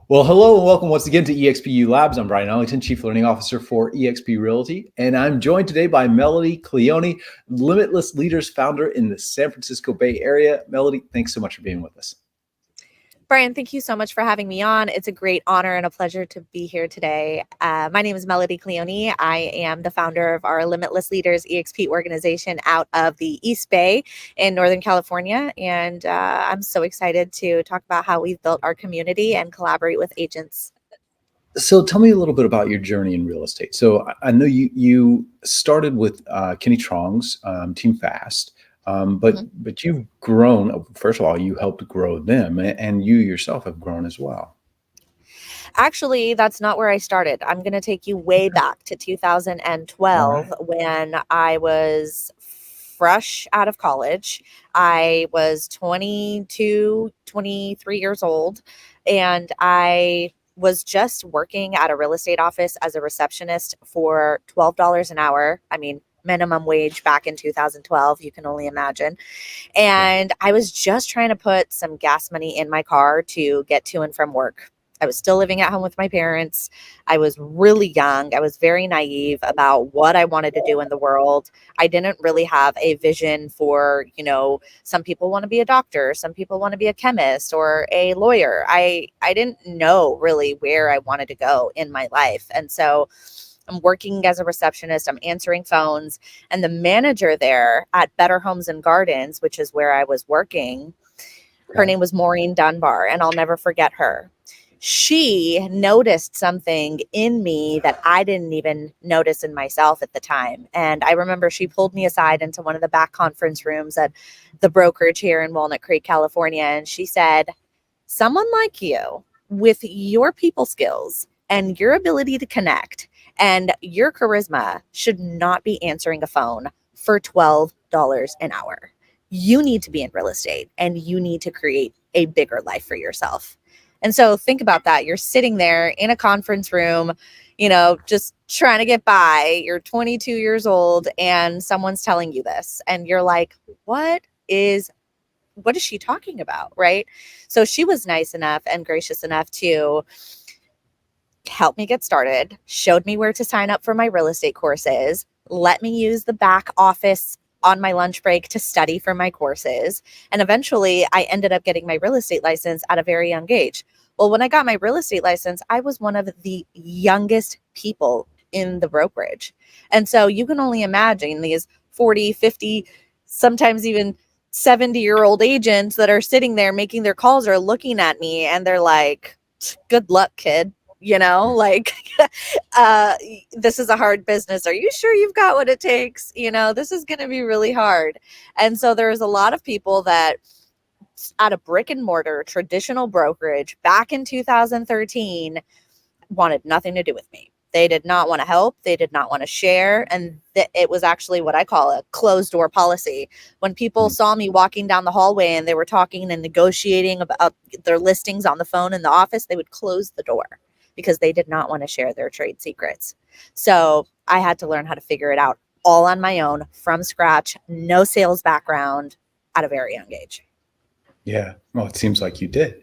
Well, hello and welcome once again to EXPU Labs. I'm Bryon Ellington, Chief Learning Officer for eXp Realty, and I'm joined today by Melody Kleoni, Limitless Leaders founder in the San Francisco Bay Area. Melody, thanks so much for being with us. Bryon, thank you so much for having me on. It's a great honor and a pleasure to be here today. My name is Melody Kleoni. I am the founder of our Limitless Leaders EXP organization out of the East Bay in Northern California. And I'm so excited to talk about how we've built our community and collaborate with agents. So tell me a little bit about your journey in real estate. So I know you started with Kenny Trong's Team Fast. But you've grown. First of all, you helped grow them, and you yourself have grown as well. Actually, that's not where I started. I'm going to take you way back to 2012 when I was fresh out of college. I was 22, 23 years old, and I was just working at a real estate office as a receptionist for $12 an hour. I mean, minimum wage back in 2012, you can only imagine. And I was just trying to put some gas money in my car to get to and from work. I was still living at home with my parents. I was really young. I was very naive about what I wanted to do in the world. I didn't really have a vision for, some people want to be a doctor, some people want to be a chemist or a lawyer. I didn't know really where I wanted to go in my life. And so I'm working as a receptionist. I'm answering phones. And the manager there at Better Homes and Gardens, which is where I was working, her name was Maureen Dunbar, and I'll never forget her. She noticed something in me that I didn't even notice in myself at the time. And I remember she pulled me aside into one of the back conference rooms at the brokerage here in Walnut Creek, California. And she said, someone like you with your people skills and your ability to connect and your charisma should not be answering a phone for $12 an hour. You need to be in real estate and you need to create a bigger life for yourself. And so think about that. You're sitting there in a conference room, just trying to get by. You're 22 years old and someone's telling you this. And you're like, what is she talking about? Right? So she was nice enough and gracious enough to help me get started, showed me where to sign up for my real estate courses, let me use the back office on my lunch break to study for my courses. And eventually I ended up getting my real estate license at a very young age. Well, when I got my real estate license, I was one of the youngest people in the brokerage. And so you can only imagine these 40, 50, sometimes even 70-year-old agents that are sitting there making their calls are looking at me and they're like, good luck, kid. This is a hard business. Are you sure you've got what it takes? This is going to be really hard. And so there's a lot of people that at a brick and mortar traditional brokerage back in 2013 wanted nothing to do with me. They did not want to help. They did not want to share. And it was actually what I call a closed door policy. When people saw me walking down the hallway and they were talking and negotiating about their listings on the phone in the office, they would close the door because they did not want to share their trade secrets. So I had to learn how to figure it out all on my own from scratch, no sales background at a very young age. Yeah, well, it seems like you did.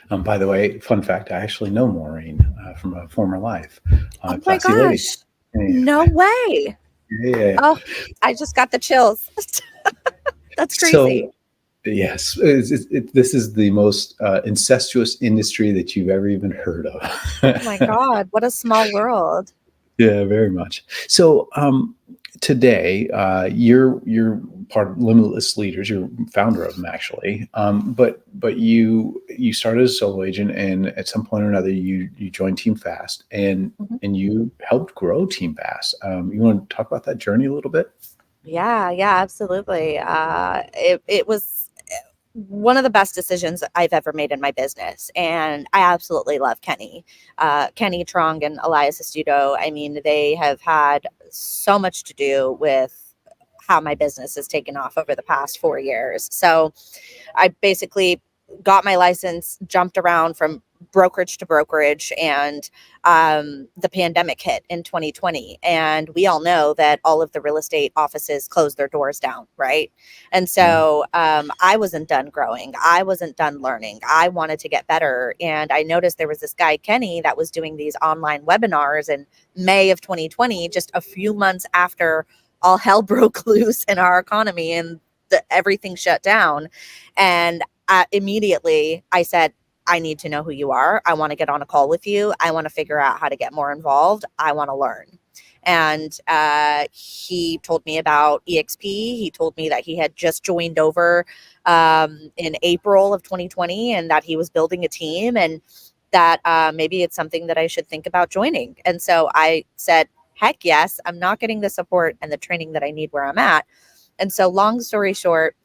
By the way, fun fact, I actually know Maureen from a former life. Oh my gosh, no way. Yeah. Oh, I just got the chills. That's crazy. So, yes, this is the most incestuous industry that you've ever even heard of. Oh my God, what a small world. Yeah, very much. So today, you're part of Limitless Leaders. You're founder of them, actually. But you started as a solo agent, and at some point or another, you joined Team Fast, and you helped grow Team Fast. You want to talk about that journey a little bit? Yeah, absolutely. It was one of the best decisions I've ever made in my business. And I absolutely love Kenny Trong and Elias Astuto. I mean, they have had so much to do with how my business has taken off over the past 4 years. So I basically got my license, jumped around from brokerage to brokerage, and the pandemic hit in 2020, and we all know that all of the real estate offices closed their doors down, right? And Yeah. so I wasn't done growing, I wasn't done learning, I wanted to get better. And I noticed there was this guy Kenny that was doing these online webinars in May of 2020, just a few months after all hell broke loose in our economy and everything shut down. And immediately I said, I need to know who you are. I want to get on a call with you. I want to figure out how to get more involved. I want to learn. And he told me about EXP. He told me that he had just joined over in April of 2020, and that he was building a team, and that maybe it's something that I should think about joining. And so I said, heck yes, I'm not getting the support and the training that I need where I'm at. And so long story short,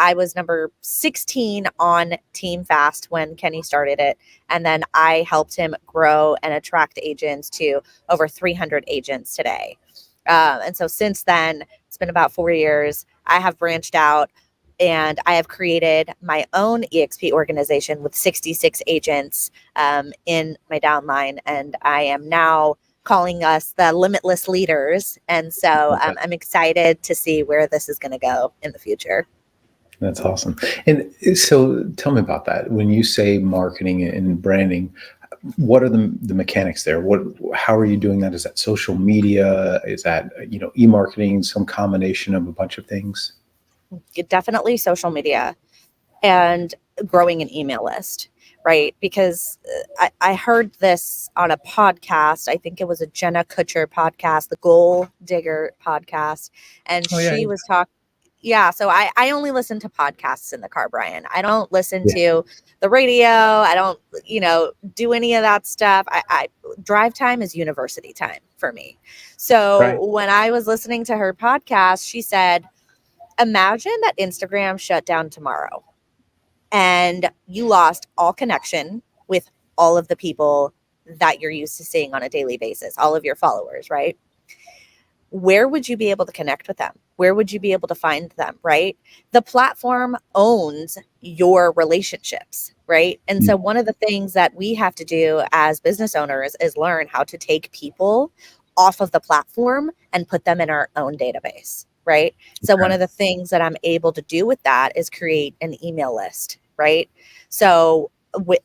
I was number 16 on Team Fast when Kenny started it. And then I helped him grow and attract agents to over 300 agents today. And so since then, it's been about 4 years. I have branched out and I have created my own EXP organization with 66 agents in my downline. And I am now calling us the Limitless Leaders. And so Okay. I'm excited to see where this is going to go in the future. That's awesome. And so tell me about that. When you say marketing and branding, what are the mechanics there? How are you doing that? Is that social media? Is that, e-marketing, some combination of a bunch of things? Definitely social media and growing an email list, right? Because I heard this on a podcast. I think it was a Jenna Kutcher podcast, the Goal Digger podcast. And Oh yeah. she was talking. Yeah. So I only listen to podcasts in the car, Bryon. I don't listen Yeah. to the radio. I don't, do any of that stuff. I drive time is university time for me. Right. So when I was listening to her podcast, she said, imagine that Instagram shut down tomorrow and you lost all connection with all of the people that you're used to seeing on a daily basis, all of your followers, right? Where would you be able to connect with them? Where would you be able to find them, right? The platform owns your relationships, right? And so one of the things that we have to do as business owners is learn how to take people off of the platform and put them in our own database, right? So one Okay. of the things that I'm able to do with that is create an email list, right? So with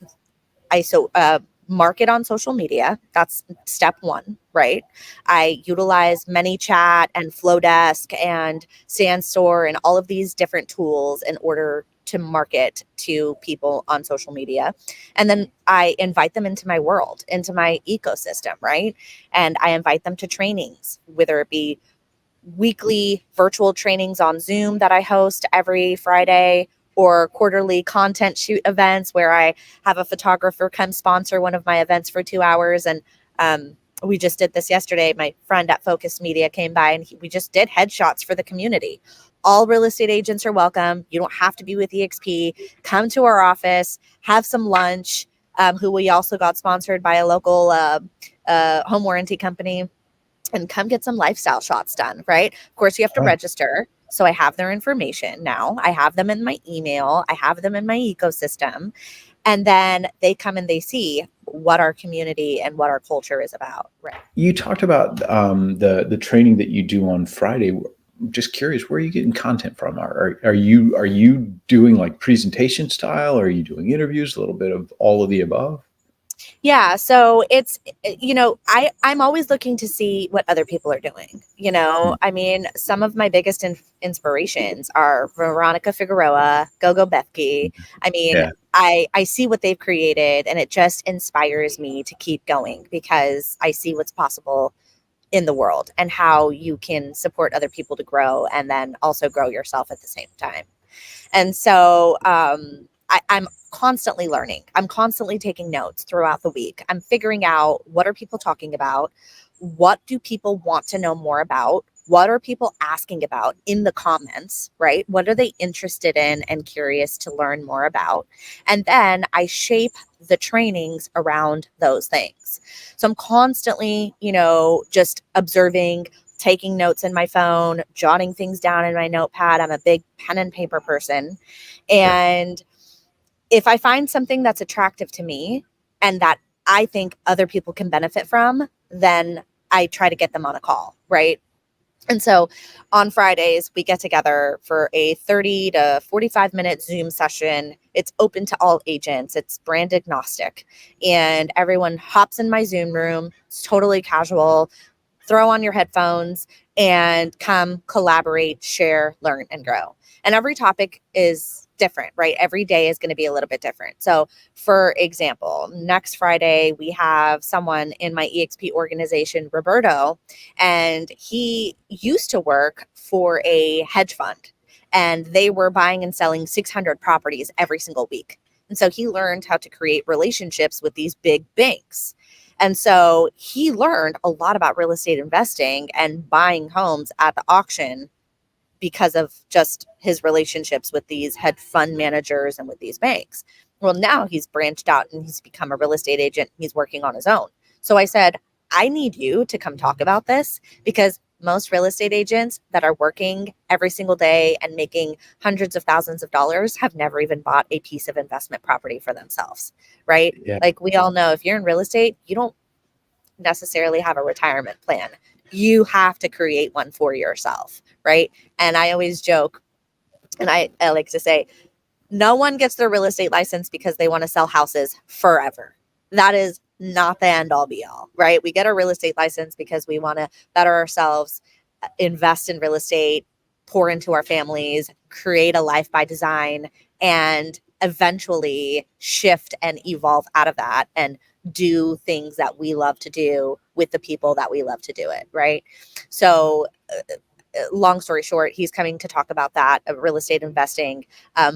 market on social media. That's step one, right? I utilize ManyChat and Flowdesk and Sandstore and all of these different tools in order to market to people on social media. And then I invite them into my world, into my ecosystem, right? And I invite them to trainings, whether it be weekly virtual trainings on Zoom that I host every Friday, or quarterly content shoot events where I have a photographer come sponsor one of my events for 2 hours. And we just did this yesterday. My friend at Focus Media came by and we just did headshots for the community. All real estate agents are welcome. You don't have to be with EXP. Come to our office, have some lunch, who we also got sponsored by a local home warranty company, and come get some lifestyle shots done, right? Of course, you have to Right. register. So I have their information now. I have them in my email. I have them in my ecosystem. And then they come and they see what our community and what our culture is about. Right. You talked about the training that you do on Friday. Just curious, where are you getting content from? Are you doing like presentation style? Or are you doing interviews? A little bit of all of the above? Yeah. So it's, I'm always looking to see what other people are doing. I mean, some of my biggest inspirations are Veronica Figueroa, Gogo Bethke. I mean, Yeah. I see what they've created and it just inspires me to keep going because I see what's possible in the world and how you can support other people to grow and then also grow yourself at the same time. And so I'm constantly learning. I'm constantly taking notes throughout the week. I'm figuring out what are people talking about? What do people want to know more about? What are people asking about in the comments, right? What are they interested in and curious to learn more about? And then I shape the trainings around those things. So I'm constantly, just observing, taking notes in my phone, jotting things down in my notepad. I'm a big pen and paper person. Sure. And if I find something that's attractive to me and that I think other people can benefit from, then I try to get them on a call, right? And so on Fridays, we get together for a 30 to 45-minute Zoom session. It's open to all agents. It's brand agnostic. And everyone hops in my Zoom room. It's totally casual. Throw on your headphones and come collaborate, share, learn, and grow. And every topic is different, right? Every day is going to be a little bit different. So for example, next Friday, we have someone in my EXP organization, Roberto, and he used to work for a hedge fund, and they were buying and selling 600 properties every single week. And so he learned how to create relationships with these big banks. And so he learned a lot about real estate investing and buying homes at the auction because of just his relationships with these hedge fund managers and with these banks. Well, now he's branched out and he's become a real estate agent. He's working on his own. So I said, I need you to come talk about this, because most real estate agents that are working every single day and making hundreds of thousands of dollars have never even bought a piece of investment property for themselves, right? Yeah. Like we all know, if you're in real estate, you don't necessarily have a retirement plan. You have to create one for yourself, right? And I always joke, and I like to say, no one gets their real estate license because they want to sell houses forever. That is not the end all be all, right? We get our real estate license because we want to better ourselves, invest in real estate, pour into our families, create a life by design, and eventually shift and evolve out of that and do things that we love to do with the people that we love to do it, right? So long story short, he's coming to talk about that, real estate investing,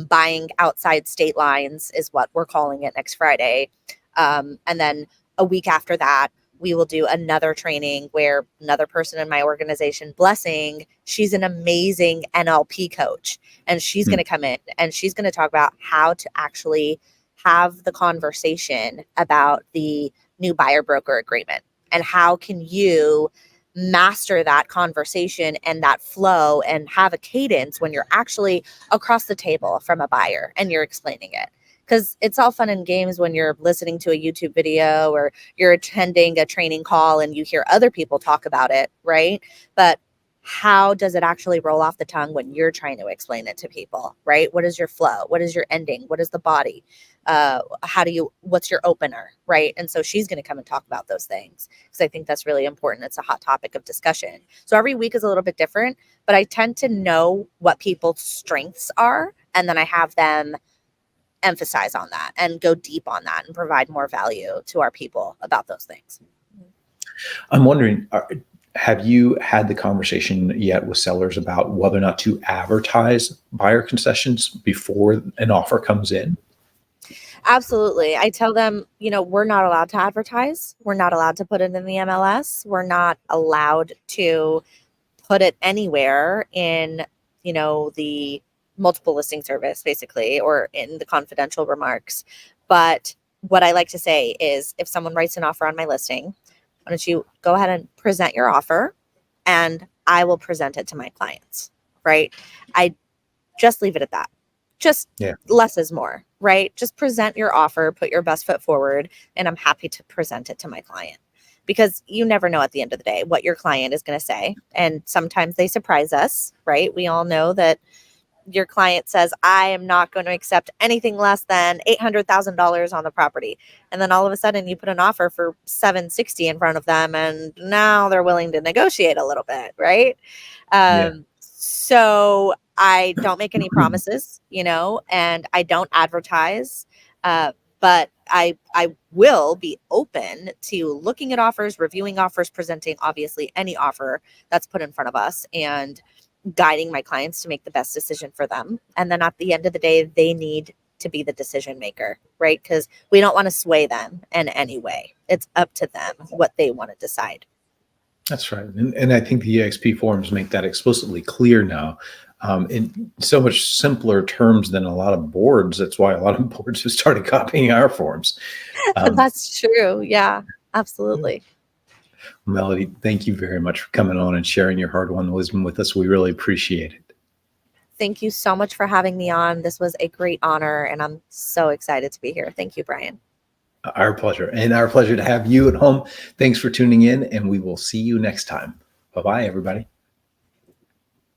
buying outside state lines is what we're calling it next Friday. And then a week after that, we will do another training where another person in my organization, Blessing, she's an amazing NLP coach, and she's going to come in and she's going to talk about how to actually have the conversation about the new buyer broker agreement, and how can you master that conversation and that flow and have a cadence when you're actually across the table from a buyer and you're explaining it. Because it's all fun and games when you're listening to a YouTube video or you're attending a training call and you hear other people talk about it, right? But how does it actually roll off the tongue when you're trying to explain it to people, right? What is your flow? What is your ending? What is the body? What's your opener, right? And so she's going to come and talk about those things, because I think that's really important. It's a hot topic of discussion. So every week is a little bit different, but I tend to know what people's strengths are, and then I have them emphasize on that and go deep on that and provide more value to our people about those things. I'm wondering, have you had the conversation yet with sellers about whether or not to advertise buyer concessions before an offer comes in? Absolutely. I tell them, we're not allowed to advertise. We're not allowed to put it in the MLS. We're not allowed to put it anywhere in, the multiple listing service, basically, or in the confidential remarks. But what I like to say is, if someone writes an offer on my listing, why don't you go ahead and present your offer, and I will present it to my clients, right? I just leave it at that. Just less is more, right? Just present your offer, put your best foot forward, and I'm happy to present it to my client, because you never know at the end of the day what your client is going to say. And sometimes they surprise us, right? We all know that your client says, I am not going to accept anything less than $800,000 on the property. And then all of a sudden you put an offer for $760 in front of them, and now they're willing to negotiate a little bit, right? So I don't make any promises, and I don't advertise, but I will be open to looking at offers, reviewing offers, presenting obviously any offer that's put in front of us, and guiding my clients to make the best decision for them. And then at the end of the day, they need to be the decision maker, right? Because we don't want to sway them in any way. It's up to them what they want to decide. That's right. And I think the EXP forums make that explicitly clear now, in so much simpler terms than a lot of boards. That's why a lot of boards have started copying our forms. That's true. Yeah, absolutely. Melody, thank you very much for coming on and sharing your hard-won wisdom with us. We really appreciate it. Thank you so much for having me on. This was a great honor, and I'm so excited to be here. Thank you, Bryon. Our pleasure, and our pleasure to have you at home. Thanks for tuning in, and we will see you next time. Bye-bye, everybody.